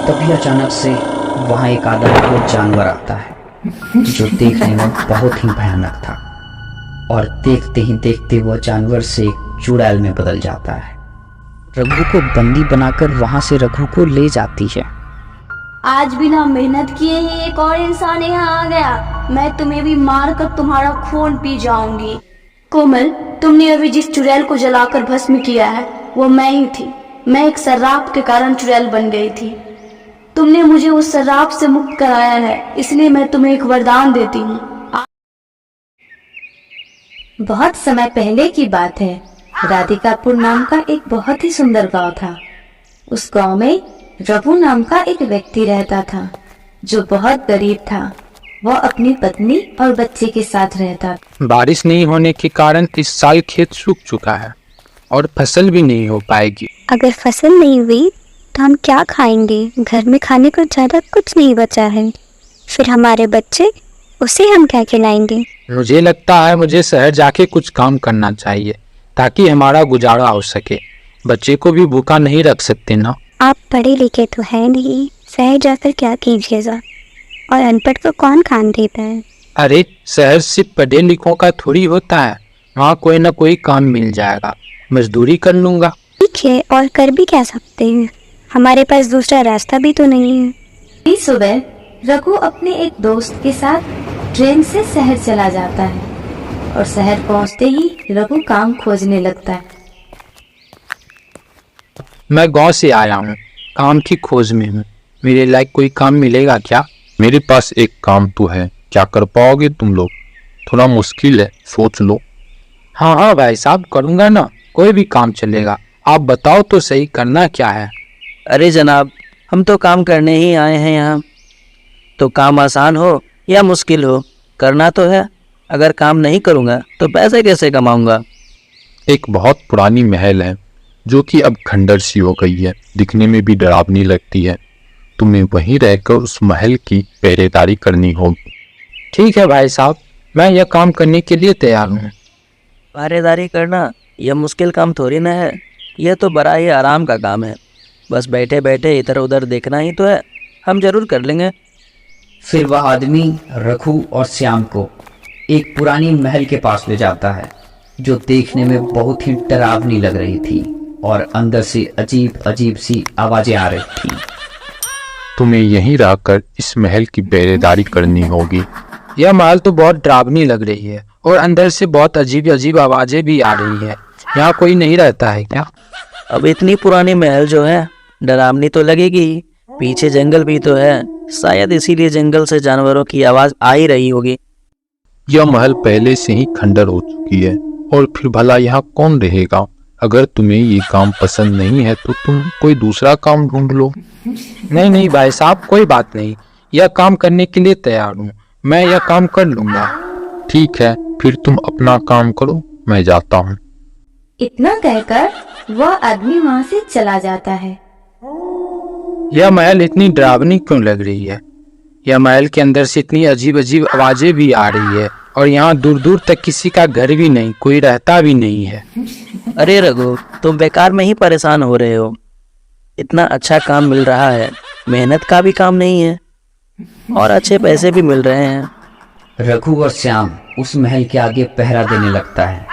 तभी अचानक से वहां एक आदमखोर जानवर आता है जो देखने में बहुत ही भयानक था, और देखते ही देखते वह जानवर से एक चुड़ैल में बदल जाता है। रघु को बंदी बनाकर वहां से रघु को ले जाती है। आज बिना मेहनत किए ही एक और इंसान यहाँ आ गया। मैं तुम्हें भी मार कर तुम्हारा खून पी जाऊंगी। कोमल, तुमने अभी जिस चुड़ैल को जलाकर भस्म किया है वो मैं ही थी। मैं एक सर्राप के कारण चुड़ैल बन गई थी। तुमने मुझे उस सर्राप से मुक्त कराया है, इसलिए मैं तुम्हें एक वरदान देती हूँ। बहुत समय पहले की बात है। राधिकापुर नाम का एक बहुत ही सुंदर गांव था। उस गांव में रघु नाम का एक व्यक्ति रहता था जो बहुत गरीब था। वह अपनी पत्नी और बच्चे के साथ रहता। बारिश नहीं होने के कारण इस साल खेत सूख चुका है और फसल भी नहीं हो पाएगी। अगर फसल नहीं हुई तो हम क्या खाएंगे? घर में खाने को ज्यादा कुछ नहीं बचा है। फिर हमारे बच्चे, उसे हम क्या खिलाएंगे? मुझे लगता है मुझे शहर जाके कुछ काम करना चाहिए ताकि हमारा गुजारा हो सके। बच्चे को भी भूखा नहीं रख सकते ना। आप पढ़े लिखे तो है नहीं, शहर जाकर क्या कीजिएगा? और अनपढ़ को कौन काम देता है? अरे शहर सिर्फ पढ़े लिखों का थोड़ी होता है। वहाँ कोई ना कोई काम मिल जाएगा, मजदूरी कर लूंगा। ठीक है, और कर भी क्या सकते हैं? हमारे पास दूसरा रास्ता भी तो नहीं है। इस सुबह रघु अपने एक दोस्त के साथ ट्रेन से शहर चला जाता है और शहर पहुंचते ही रघु काम खोजने लगता है। मैं गांव से आया हूँ, काम की खोज में हूँ। मेरे लायक कोई काम मिलेगा क्या? मेरे पास एक काम तो है, क्या कर पाओगे तुम लोग? थोड़ा मुश्किल है, सोच लो। हाँ हाँ भाई साहब, करूँगा ना, कोई भी काम चलेगा। आप बताओ तो सही, करना क्या है? अरे जनाब, हम तो काम करने ही आए हैं यहाँ। तो काम आसान हो या मुश्किल हो, करना तो है। अगर काम नहीं करूँगा तो पैसे कैसे कमाऊँगा? एक बहुत पुरानी महल है जो कि अब खंडर सी हो गई है, दिखने में भी डरावनी लगती है। तुम्हें वहीं रहकर उस महल की पहरेदारी करनी होगी। ठीक है भाई साहब, मैं यह काम करने के लिए तैयार हूँ। पहरेदारी करना यह मुश्किल काम थोड़ी ना है। यह तो बड़ा ही आराम का काम है। बस बैठे बैठे इधर उधर देखना ही तो है। हम जरूर कर लेंगे। फिर वह आदमी रघु और श्याम को एक पुरानी महल के पास ले जाता है जो देखने में बहुत ही डरावनी लग रही थी और अंदर से अजीब अजीब सी आवाजें आ रही थी। तुम्हें यहीं रहकर इस महल की पहरेदारी करनी होगी। यह महल तो बहुत डरावनी लग रही है और अंदर से बहुत अजीब अजीब आवाजें भी आ रही है। यहाँ कोई नहीं रहता है क्या? अब इतनी पुरानी महल जो है डरावनी तो लगेगी ही। पीछे जंगल भी तो है, शायद इसीलिए जंगल से जानवरों की आवाज आ ही रही होगी। यह महल पहले से ही खंडर हो चुकी है और फिर भला यहाँ कौन रहेगा? अगर तुम्हें ये काम पसंद नहीं है तो तुम कोई दूसरा काम ढूंढ लो। नहीं नहीं भाई साहब, कोई बात नहीं। यह काम करने के लिए तैयार हूँ, मैं यह काम कर लूँगा। ठीक है, फिर तुम अपना काम करो, मैं जाता हूँ। इतना कहकर वह आदमी वहां से चला जाता है। यह महल इतनी डरावनी क्यों लग रही है? यह महल के अंदर से इतनी अजीब अजीब आवाजें भी आ रही है और यहाँ दूर दूर तक किसी का घर भी नहीं, कोई रहता भी नहीं है। अरे रघु, तुम बेकार में ही परेशान हो रहे हो। इतना अच्छा काम मिल रहा है, मेहनत का भी काम नहीं है और अच्छे पैसे भी मिल रहे हैं। रघु और श्याम उस महल के आगे पहरा देने लगता है।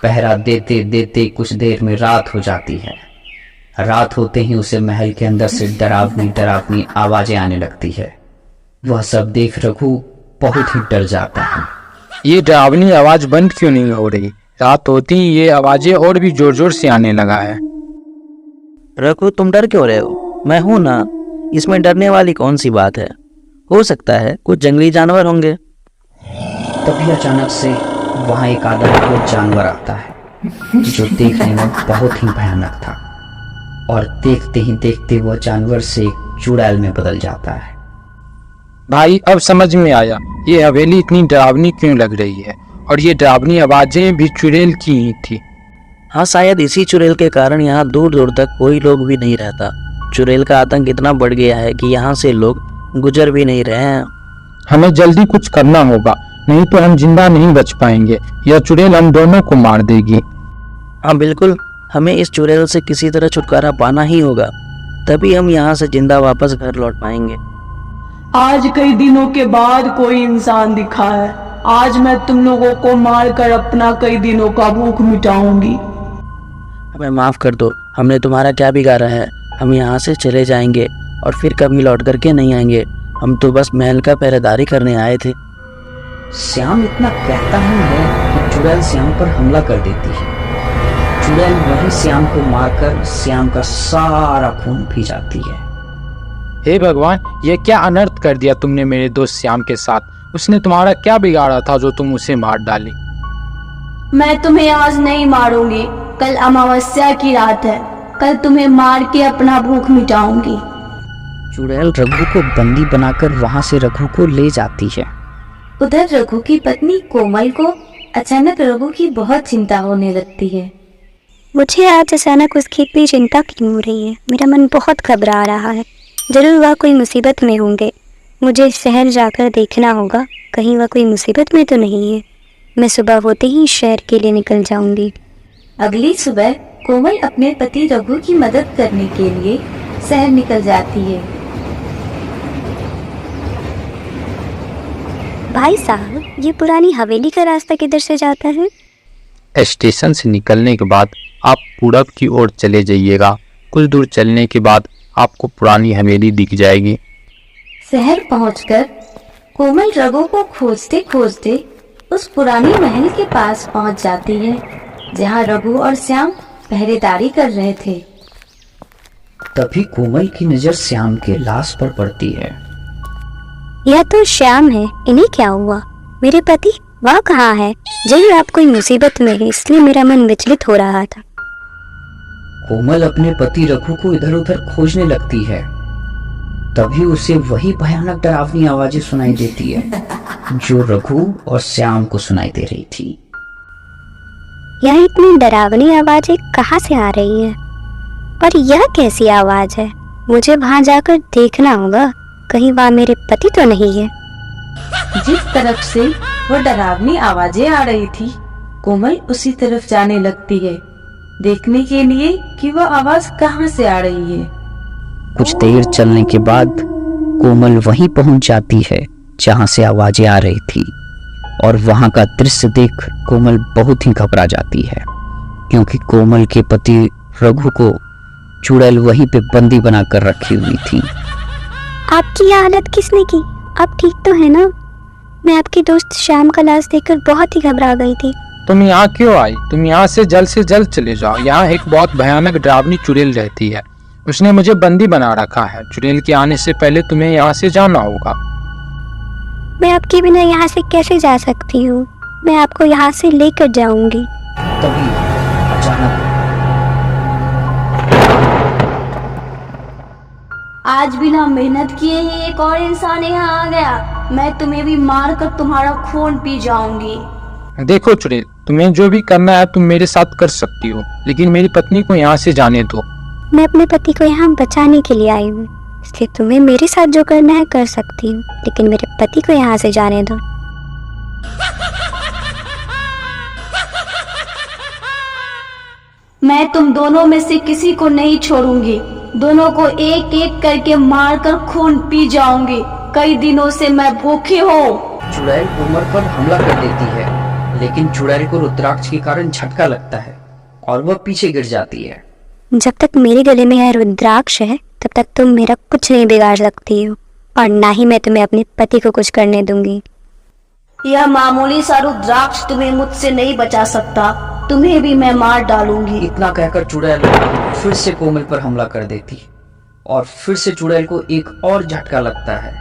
पहरा देते देते कुछ देर में रात हो जाती है। रात होते ही उसे महल के अंदर से डरावनी डरावनी आवाजें आने लगती है। वह सब देख रघु बहुत ही डर जाता है। ये डरावनी आवाज बंद क्यों नहीं हो रही? रात होती ही ये आवाजें और भी जोर जोर से आने लगा है। रघु, तुम डर क्यों रहे हो? मैं हूं ना, इसमें डरने वाली कौन सी बात है? हो सकता है कुछ जंगली जानवर होंगे। तभी अचानक से वहां एक आदमखोर जानवर आता है जो देखने में बहुत ही भयानक था, और देखते ही देखते वह जानवर से एक चुड़ैल में बदल जाता है। भाई अब समझ में आया ये हवेली इतनी डरावनी क्यों लग रही है, और ये डरावनी आवाजें भी चुड़ैल की ही थी। हाँ, शायद इसी चुड़ैल के कारण यहाँ दूर दूर तक कोई लोग भी नहीं रहता। चुड़ैल का आतंक इतना बढ़ गया है कि यहाँ से लोग गुजर भी नहीं रहे हैं। हमें जल्दी कुछ करना होगा, नहीं तो हम जिंदा नहीं बच पाएंगे। यह चुड़ैल हम दोनों को मार देगी। हाँ बिल्कुल, हमें इस चुड़ैल से किसी तरह छुटकारा पाना ही होगा। तभी हम यहाँ से जिंदा वापस घर लौट पाएंगे। आज कई दिनों के बाद कोई इंसान दिखा है। आज मैं तुम लोगों को मार कर अपना कई दिनों का भूख मिटाऊंगी। हमें माफ़ कर दो, हमने तुम्हारा क्या बिगाड़ा है। हम यहाँ से चले जाएंगे और फिर कभी लौट करके नहीं आएंगे। हम तो बस महल का पहरेदारी करने आए थे। श्याम इतना कहता ही है कि चुड़ैल श्याम पर हमला कर देती है। चुड़ैल वहीं श्याम को मारकर श्याम का सारा खून पी जाती है। हे भगवान, ये क्या अनर्थ कर दिया तुमने मेरे दोस्त श्याम के साथ। उसने तुम्हारा क्या बिगाड़ा था जो तुम उसे मार डाली। मैं तुम्हें आज नहीं मारूंगी। कल अमावस्या की रात है। कल तुम्हें मार के अपना भूख मिटाऊंगी। चुड़ैल रघु को बंदी बनाकर वहां से रघु को ले जाती है। उधर रघु की पत्नी कोमल को अचानक रघु की बहुत चिंता होने लगती है। मुझे आज अचानक उसकी इतनी चिंता क्यों हो रही है? मेरा मन बहुत घबरा रहा है। जरूर वह कोई मुसीबत में होंगे। मुझे शहर जाकर देखना होगा, कहीं वह कोई मुसीबत में तो नहीं है। मैं सुबह होते ही शहर के लिए निकल जाऊंगी। अगली सुबह कोमल अपने पति रघु की मदद करने के लिए शहर निकल जाती है। भाई साहब, ये पुरानी हवेली का रास्ता किधर से जाता है? स्टेशन से निकलने के बाद आप पूरब की ओर चले जाइएगा। कुछ दूर चलने के बाद आपको पुरानी हवेली दिख जाएगी। शहर पहुंचकर कोमल रघु को खोजते खोजते उस पुरानी महल के पास पहुंच जाती है, जहां रघु और श्याम पहरेदारी कर रहे थे। तभी कोमल की नजर श्याम के लाश पर पड़ती है। यह तो श्याम है। इन्हें क्या हुआ? मेरे पति वह कहाँ है? जरूर आप कोई मुसीबत में है, इसलिए मेरा मन विचलित हो रहा था। कोमल अपने पति रघु को इधर उधर खोजने लगती है। तभी उसे वही भयानक डरावनी आवाजें सुनाई देती है जो रघु और श्याम को सुनाई दे रही थी। यह इतनी डरावनी आवाजें कहाँ से आ रही है? और यह कैसी आवाज है? मुझे वहां जाकर देखना होगा, कहीं वहां मेरे पति तो नहीं है। जिस तरफ से वो डरावनी आवाजें आ रही थी, कोमल उसी तरफ जाने लगती है, देखने के लिए कि वह आवाज कहाँ से आ रही है। कुछ देर चलने के बाद कोमल वहीं पहुंच जाती है जहां से आवाजें आ रही थी, और वहां का दृश्य देख कोमल बहुत ही घबरा जाती है, क्योंकि कोमल के पति रघु को चुड़ैल वहीं पे बंदी बनाकर रखी हुई थी। आपकी यह हालत किसने की? आप ठीक तो है ना? मैं आपके दोस्त श्याम का लाश देखकर बहुत ही घबरा गई थी। तुम यहाँ क्यों आई? तुम यहाँ से जल्द चले जाओ। यहाँ एक बहुत भयानक डरावनी चुड़ैल रहती है। उसने मुझे बंदी बना रखा है। चुड़ैल के आने से पहले तुम्हें यहाँ से जाना होगा। मैं आपके बिना यहाँ से कैसे जा सकती हूँ? मैं आपको यहाँ से लेकर जाऊंगी। तभी अचानक आज बिना मेहनत किए ही एक और इंसान यहाँ आ गया। मैं तुम्हें भी मार कर तुम्हारा खून पी जाऊंगी। देखो चुड़ैल, तुम्हें जो भी करना है तुम मेरे साथ कर सकती हो, लेकिन मेरी पत्नी को यहाँ से जाने दो। मैं अपने पति को यहाँ बचाने के लिए आई हूँ, इसलिए तुम्हें मेरे साथ जो करना है कर सकती हूँ, लेकिन मेरे पति को यहाँ से जाने दो। मैं तुम दोनों में से किसी को नहीं छोड़ूंगी। दोनों को एक एक करके मारकर खून पी जाऊंगी। कई दिनों से मैं भूखी हूँ। चुड़ैल कोमल पर हमला कर देती है, लेकिन चुड़ैल को रुद्राक्ष के कारण झटका लगता है और वह पीछे गिर जाती है। जब तक मेरे गले में यह रुद्राक्ष है, तब तक तुम मेरा कुछ नहीं बिगाड़ सकती हो, और ना ही मैं तुम्हें अपने पति को कुछ करने दूंगी। यह मामूली सा रुद्राक्ष तुम्हें मुझसे नहीं बचा सकता। तुम्हें भी मैं मार डालूंगी। इतना कहकर चुड़ैल फिर से कोमल पर हमला कर देती और फिर से चुड़ैल को एक और झटका लगता है।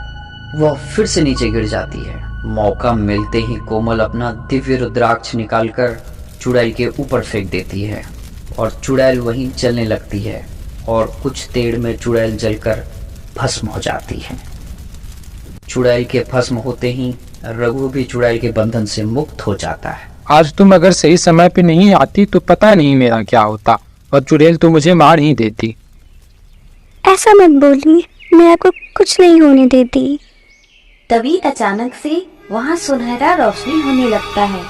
वह फिर से नीचे गिर जाती है। मौका मिलते ही कोमल अपना दिव्य रुद्राक्ष निकालकर चुड़ैल के ऊपर फेंक देती है और चुड़ैल वहीं जलने लगती है, और कुछ देर में चुड़ैल जलकर भस्म हो जाती है। चुड़ैल के भस्म होते ही रघु भी चुड़ैल के बंधन से मुक्त हो जाता है। आज तुम अगर सही समय पे नहीं आती तो पता नहीं मेरा क्या होता, और चुड़ैल तो मुझे मार ही देती। ऐसा मत बोलिए, मैं आपको कुछ नहीं होने देती। तभी अचानक से वहाँ सुनहरा रोशनी होने लगता है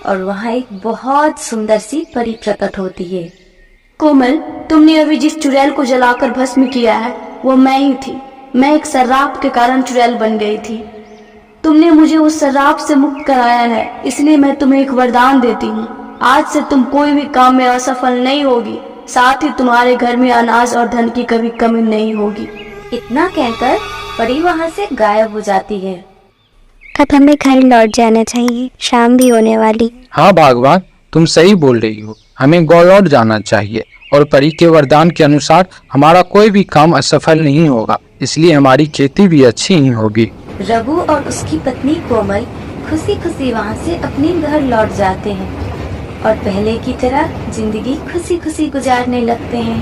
और वहाँ एक बहुत सुंदर सी परी प्रकट होती है। कोमल, तुमने अभी जिस चुड़ैल को जलाकर भस्म किया है वो मैं ही थी। मैं एक सर्राफ के कारण चुड़ैल बन गई थी। तुमने मुझे उस सर्राफ से मुक्त कराया है, इसलिए मैं तुम्हें एक वरदान देती हूँ। आज से तुम कोई भी काम में असफल नहीं होगी, साथ ही तुम्हारे घर में अनाज और धन की कभी कमी नहीं होगी। इतना कहकर परी वहाँ से गायब हो जाती है। अब हमें घर लौट जाना चाहिए, शाम भी होने वाली। हाँ बागवान, तुम सही बोल रही हो, हमें गाँव लौट जाना चाहिए और परी के वरदान के अनुसार हमारा कोई भी काम असफल नहीं होगा, इसलिए हमारी खेती भी अच्छी ही होगी। रघु और उसकी पत्नी कोमल खुशी खुशी वहाँ से अपने घर लौट जाते हैं और पहले की तरह जिंदगी खुशी खुशी गुजारने लगते हैं।